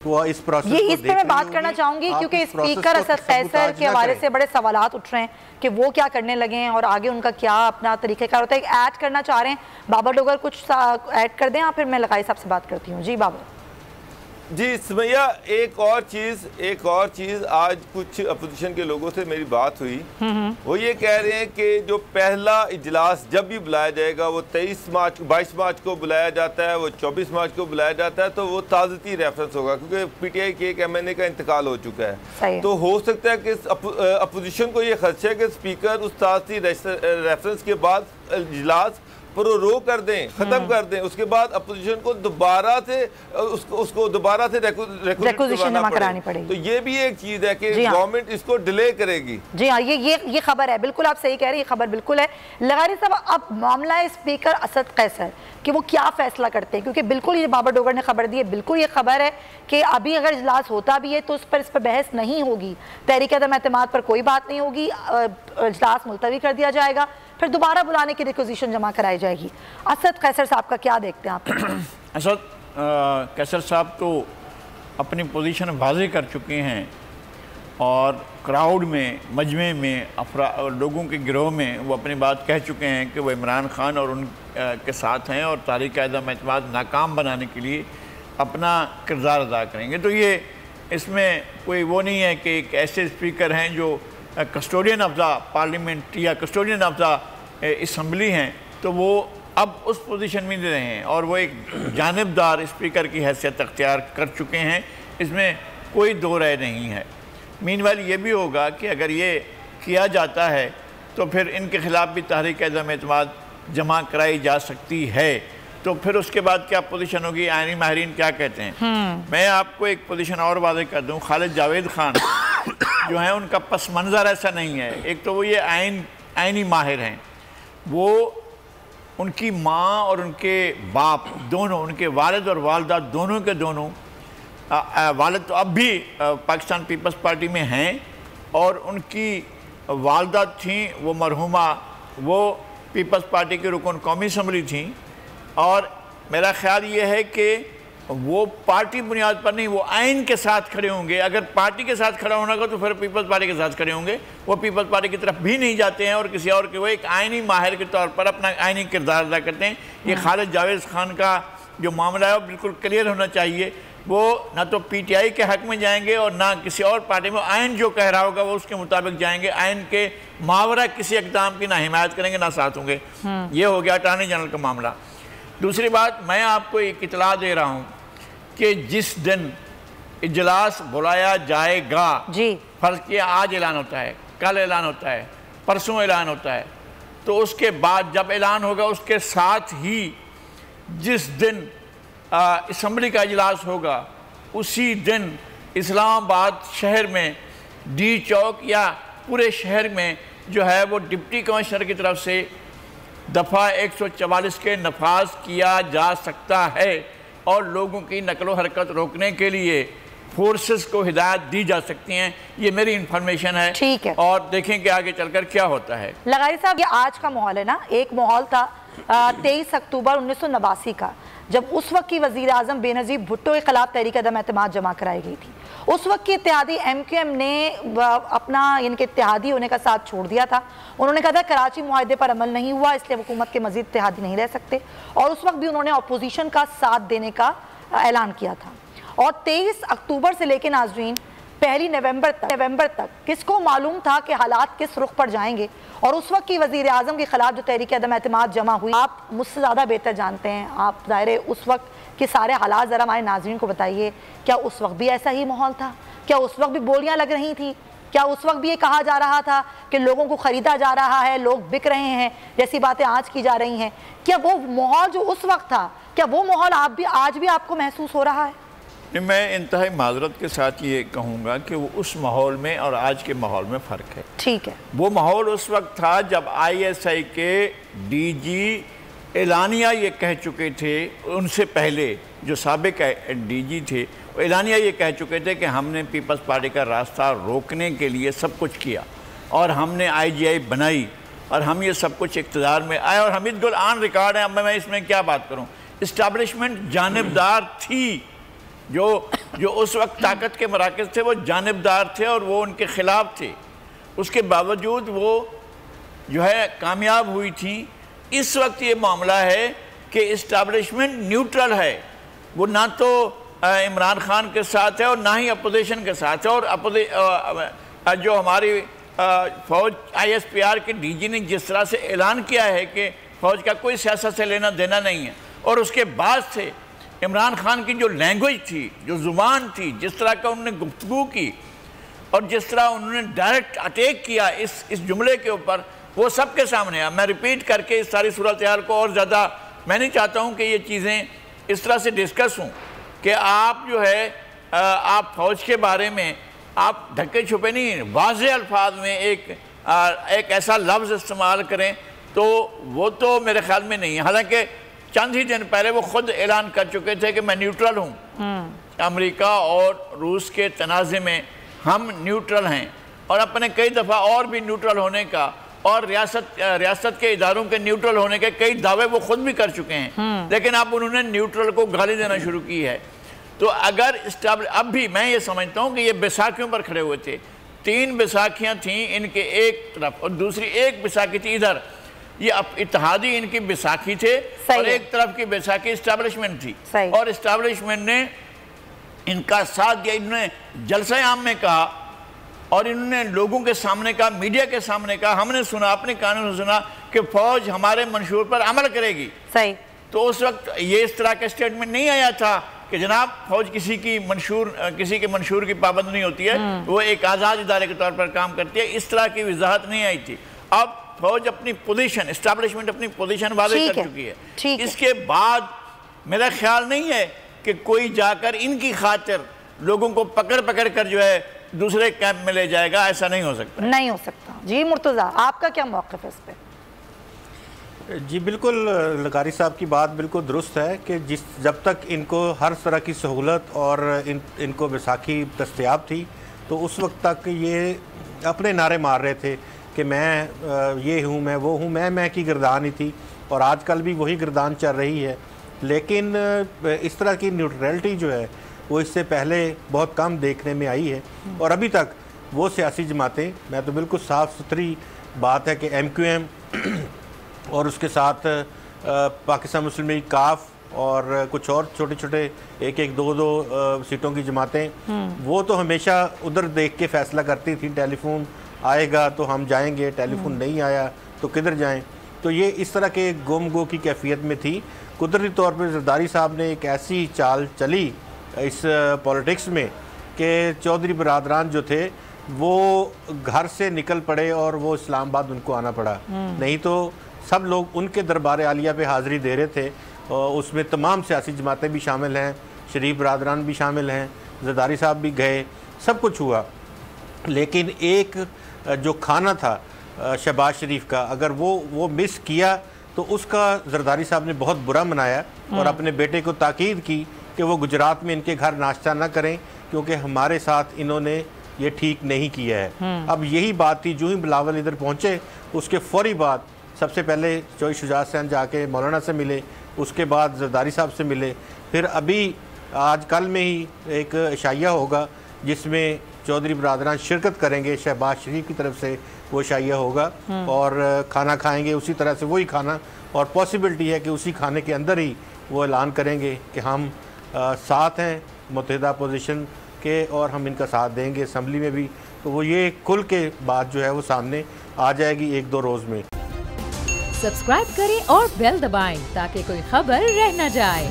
اس process یہ اس پہ میں بات کرنا چاہوں گی کیونکہ اسپیکر اسد قیصر کے حوالے سے بڑے سوالات اٹھ رہے ہیں کہ وہ کیا کرنے لگے ہیں اور آگے ان کا کیا اپنا طریقہ کار ہوتا ہے. ایک ایڈ کرنا چاہ رہے ہیں بابر ڈوگر, کچھ ایڈ کر دیں آپ, پھر میں لقائی صاحب سے بات کرتی ہوں. جی بابر. جی سمیہ, ایک اور چیز آج کچھ اپوزیشن کے لوگوں سے میری بات ہوئی, وہ یہ کہہ رہے ہیں کہ جو پہلا اجلاس جب بھی بلایا جائے گا وہ 22 مارچ کو بلایا جاتا ہے, وہ 24 مارچ کو بلایا جاتا ہے, تو وہ تعزیتی ریفرنس ہوگا کیونکہ پی ٹی آئی کے ایک ایم این اے کا انتقال ہو چکا ہے. تو ہو سکتا ہے کہ اپوزیشن کو یہ خدشہ ہے کہ اسپیکر اس تعزیتی ریفرنس کے بعد اجلاس پرو کر دیں, ختم کر دیں, اس کے بعد اپوزیشن کو دوبارہ سے اس کو دوبارہ سے ریکوزیشن کرانی پڑے گی. تو یہ بھی ایک چیز ہے کہ گورنمنٹ اس کو ڈیلے کرے گی. جی ہاں, یہ خبر ہے, بالکل آپ صحیح کہہ رہے ہیں, یہ خبر بالکل ہے. لغاری صاحب, اب معاملہ ہے اسپیکر اسد قیصر کہ وہ کیا فیصلہ کرتے ہیں, کیونکہ بالکل یہ بابر ڈوگر نے خبر دی ہے, بالکل یہ خبر ہے کہ ابھی اگر اجلاس ہوتا بھی ہے تو اس پر بحث نہیں ہوگی, تحریک عدم اعتماد پر کوئی بات نہیں ہوگی, اجلاس ملتوی کر دیا جائے گا, پھر دوبارہ بلانے کی ریکوزیشن جمع کرائی جائے گی. اسد قیصر صاحب کا کیا دیکھتے ہیں آپ؟ اسد قیصر صاحب تو اپنی پوزیشن واضح کر چکے ہیں اور کراؤڈ میں, مجمع میں, لوگوں کے گروہ میں وہ اپنی بات کہہ چکے ہیں کہ وہ عمران خان اور ان کے ساتھ ہیں اور تحریک عدم اعتماد ناکام بنانے کے لیے اپنا کردار ادا کریں گے. تو یہ اس میں کوئی وہ نہیں ہے کہ ایک ایسے اسپیکر ہیں جو کسٹوڈین آف دا پارلیمنٹ یا کسٹوڈین آف دا اسمبلی ہیں, تو وہ اب اس پوزیشن میں نہیں رہے ہیں اور وہ ایک جانبدار اسپیکر کی حیثیت اختیار کر چکے ہیں, اس میں کوئی دو رائے نہیں ہے. مین ویل یہ بھی ہوگا کہ اگر یہ کیا جاتا ہے تو پھر ان کے خلاف بھی تحریک عدم اعتماد جمع کرائی جا سکتی ہے, تو پھر اس کے بعد کیا پوزیشن ہوگی, آئینی ماہرین کیا کہتے ہیں. میں آپ کو ایک پوزیشن اور واضح کر دوں, خالد جاوید خان جو ہیں ان کا پس منظر ایسا نہیں ہے. ایک تو وہ یہ آئینی ماہر ہیں, وہ ان کی ماں اور ان کے باپ دونوں, ان کے والد اور والدہ دونوں کے دونوں, والد تو اب بھی پاکستان پیپلز پارٹی میں ہیں اور ان کی والدہ تھیں وہ مرحومہ, وہ پیپلز پارٹی کے رکن قومی اسمبلی تھیں, اور میرا خیال یہ ہے کہ وہ پارٹی بنیاد پر نہیں, وہ آئین کے ساتھ کھڑے ہوں گے. اگر پارٹی کے ساتھ کھڑا ہونا ہوگا تو پھر پیپلز پارٹی کے ساتھ کھڑے ہوں گے. وہ پیپلز پارٹی کی طرف بھی نہیں جاتے ہیں اور کسی اور کے, وہ ایک آئینی ماہر کے طور پر اپنا آئینی کردار ادا کرتے ہیں. یہ خالد جاوید خان کا جو معاملہ ہے وہ بالکل کلیئر ہونا چاہیے. وہ نہ تو پی ٹی آئی کے حق میں جائیں گے اور نہ کسی اور پارٹی میں, آئین جو کہہ رہا ہوگا وہ اس کے مطابق جائیں گے. آئین کے ماورا کسی اقدام کی نہ حمایت کریں گے نہ ساتھ ہوں گے. یہ ہو گیا اٹارنی جنرل کا معاملہ. دوسری بات, میں آپ کو ایک اطلاع دے رہا ہوں کہ جس دن اجلاس بلایا جائے گا, فرض کیا آج اعلان ہوتا ہے, کل اعلان ہوتا ہے, پرسوں اعلان ہوتا ہے, تو اس کے بعد جب اعلان ہوگا اس کے ساتھ ہی جس دن اسمبلی کا اجلاس ہوگا اسی دن اسلام آباد شہر میں ڈی چوک یا پورے شہر میں جو ہے وہ ڈپٹی کمشنر کی طرف سے دفعہ 144 کے نفاذ کیا جا سکتا ہے اور لوگوں کی نقل و حرکت روکنے کے لیے فورسز کو ہدایت دی جا سکتی ہیں. یہ میری انفارمیشن ہے. ٹھیک ہے, اور دیکھیں کہ آگے چل کر کیا ہوتا ہے. لغاری صاحب, یہ آج کا ماحول ہے نا, ایک ماحول تھا 23 اکتوبر 1989 کا, جب اس وقت کی وزیر اعظم بے نظیر بھٹو کے خلاف تحریک عدم اعتماد جمع کرائی گئی تھی. اس وقت کی اتحادی ایم کیو ایم نے اپنا یعنی کہ اتحادی ہونے کا ساتھ چھوڑ دیا تھا. انہوں نے کہا تھا کراچی معاہدے پر عمل نہیں ہوا, اس لیے حکومت کے مزید اتحادی نہیں رہ سکتے, اور اس وقت بھی انہوں نے اپوزیشن کا ساتھ دینے کا اعلان کیا تھا. اور 23 اکتوبر سے لے کے ناظرین پہلی نومبر تک کس کو معلوم تھا کہ حالات کس رخ پر جائیں گے, اور اس وقت کی وزیر اعظم کے خلاف جو تحریک عدم اعتماد جمع ہوئی, آپ مجھ سے زیادہ بہتر جانتے ہیں, آپ ظاہر اس وقت کے سارے حالات ذرا ہمارے ناظرین کو بتائیے. کیا اس وقت بھی ایسا ہی ماحول تھا؟ کیا اس وقت بھی بولیاں لگ رہی تھی؟ کیا اس وقت بھی یہ کہا جا رہا تھا کہ لوگوں کو خریدا جا رہا ہے, لوگ بک رہے ہیں, جیسی باتیں آج کی جا رہی ہیں؟ کیا وہ ماحول جو اس وقت تھا, کیا وہ ماحول آج بھی آپ کو محسوس ہو رہا ہے؟ میں انتہائی معذرت کے ساتھ یہ کہوں گا کہ وہ اس ماحول میں اور آج کے ماحول میں فرق ہے. ٹھیک ہے, وہ ماحول اس وقت تھا جب آئی ایس آئی کے ڈی جی اعلانیہ یہ کہہ چکے تھے, ان سے پہلے جو سابق ڈی جی تھے وہ اعلانیہ یہ کہہ چکے تھے کہ ہم نے پیپلز پارٹی کا راستہ روکنے کے لیے سب کچھ کیا اور ہم نے آئی جی آئی بنائی اور ہم یہ سب کچھ اقتدار میں آئے, اور حمید گل آن ریکارڈ ہے. اب میں اس میں کیا بات کروں, اسٹیبلشمنٹ جانبدار تھی جو اس وقت طاقت کے مراکز تھے وہ جانبدار تھے اور وہ ان کے خلاف تھے، اس کے باوجود وہ جو ہے کامیاب ہوئی تھیں۔ اس وقت یہ معاملہ ہے کہ اسٹیبلشمنٹ نیوٹرل ہے، وہ نہ تو عمران خان کے ساتھ ہے اور نہ ہی اپوزیشن کے ساتھ ہے، اور جو ہماری فوج ISPR کے DG نے جس طرح سے اعلان کیا ہے کہ فوج کا کوئی سیاست سے لینا دینا نہیں ہے، اور اس کے بعد سے عمران خان کی جو لینگویج تھی، جو زبان تھی، جس طرح کا انہوں نے گفتگو کی اور جس طرح انہوں نے ڈائریکٹ اٹیک کیا اس جملے کے اوپر، وہ سب کے سامنے ہے۔ میں ریپیٹ کر کے اس ساری صورتحال کو اور زیادہ میں نہیں چاہتا ہوں کہ یہ چیزیں اس طرح سے ڈسکس ہوں کہ آپ جو ہے آپ فوج کے بارے میں آپ ڈھکے چھپے نہیں، واضح الفاظ میں ایک ایسا لفظ استعمال کریں تو وہ تو میرے خیال میں نہیں ہے۔ حالانکہ چند ہی دن پہلے وہ خود اعلان کر چکے تھے کہ میں نیوٹرل ہوں، امریکہ اور روس کے تنازع میں ہم نیوٹرل ہیں، اور اپنے کئی دفعہ اور بھی نیوٹرل ہونے کا اور ریاست کے اداروں کے نیوٹرل ہونے کے کئی دعوے وہ خود بھی کر چکے ہیں، لیکن اب انہوں نے نیوٹرل کو گالی دینا شروع کی ہے۔ تو اگر اب بھی میں یہ سمجھتا ہوں کہ یہ بیساکھیوں پر کھڑے ہوئے تھے، 3 بیساکھیاں تھیں ان کے ایک طرف اور دوسری ایک بیساکھی تھی ادھر، یہ اتحادی ان کی بیساکھی تھے اور ایک طرف کی بیساکھی اسٹیبلشمنٹ تھی، اور اسٹیبلشمنٹ نے ان کا ساتھ دیا۔ انہوں نے جلسہ عام میں کہا اور انہوں نے لوگوں کے سامنے کہا، میڈیا کے سامنے کہا، ہم نے سنا، اپنے کانوں سے سنا کہ فوج ہمارے منشور پر عمل کرے گی۔ تو اس وقت یہ اس طرح کا اسٹیٹمنٹ نہیں آیا تھا کہ جناب فوج کسی کے منشور کی پابند نہیں ہوتی ہے، وہ ایک آزاد ادارے کے طور پر کام کرتی ہے، اس طرح کی وضاحت نہیں آئی تھی۔ اب فوج اپنی پوزیشن، اسٹیبلشمنٹ اپنی پوزیشن واضح کر چکی ہے۔ اس کے بعد میرا خیال نہیں ہے کہ کوئی جا کر ان کی خاطر لوگوں کو پکڑ کر جو ہے دوسرے کیمپ میں لے جائے گا، ایسا نہیں ہو سکتا۔ نہیں ہو سکتا۔ جی مرتضیٰ، آپ کا کیا موقف ہے اس پہ؟ جی بالکل، لغاری صاحب کی بات بالکل درست ہے کہ جب تک ان کو ہر طرح کی سہولت اور ان کو بیساکھی دستیاب تھی تو اس وقت تک یہ اپنے نعرے مار رہے تھے کہ میں یہ ہوں، میں وہ ہوں، میں کی گردان ہی تھی، اور آج کل بھی وہی گردان چل رہی ہے۔ لیکن اس طرح کی نیوٹرلٹی جو ہے وہ اس سے پہلے بہت کم دیکھنے میں آئی ہے، اور ابھی تک وہ سیاسی جماعتیں، میں تو بالکل صاف ستھری بات ہے کہ MQM اور اس کے ساتھ پاکستان مسلم لیگ کاف اور کچھ اور چھوٹے چھوٹے 1-2 سیٹوں کی جماعتیں، وہ تو ہمیشہ ادھر دیکھ کے فیصلہ کرتی تھی، ٹیلی فون آئے گا تو ہم جائیں گے، ٹیلی فون نہیں آیا تو کدھر جائیں۔ تو یہ اس طرح کے گم گو کی کیفیت میں تھی۔ قدرتی طور پہ زرداری صاحب نے ایک ایسی چال چلی اس پولیٹکس میں کہ چودھری برادران جو تھے وہ گھر سے نکل پڑے اور وہ اسلام آباد ان کو آنا پڑا، نہیں تو سب لوگ ان کے دربار عالیہ پہ حاضری دے رہے تھے، اس میں تمام سیاسی جماعتیں بھی شامل ہیں، شریف برادران بھی شامل ہیں، زرداری صاحب بھی گئے، سب کچھ ہوا۔ لیکن ایک جو کھانا تھا شہباز شریف کا، اگر وہ مس کیا تو اس کا زرداری صاحب نے بہت برا منایا اور اپنے بیٹے کو تاکید کی کہ وہ گجرات میں ان کے گھر ناشتہ نہ کریں کیونکہ ہمارے ساتھ انہوں نے یہ ٹھیک نہیں کیا ہے۔ اب یہی بات تھی، جو ہی بلاول ادھر پہنچے اس کے فوری بعد سب سے پہلے چوہی شجاعت حسین جا کے مولانا سے ملے، اس کے بعد زرداری صاحب سے ملے، پھر ابھی آج کل میں ہی ایک عشائیہ ہوگا جس میں چودھری برادران شرکت کریں گے، شہباز شریف کی طرف سے وہ عشائیہ ہوگا اور کھانا کھائیں گے اسی طرح سے وہی کھانا، اور پاسبلٹی ہے کہ اسی کھانے کے اندر ہی وہ اعلان کریں گے کہ ہم ساتھ ہیں متحدہ اپوزیشن کے اور ہم ان کا ساتھ دیں گے اسمبلی میں بھی۔ تو وہ یہ کل کے بات جو ہے وہ سامنے آ جائے گی 1-2 روز میں۔ سبسکرائب کریں اور بیل دبائیں تاکہ کوئی خبر رہ نہ جائے۔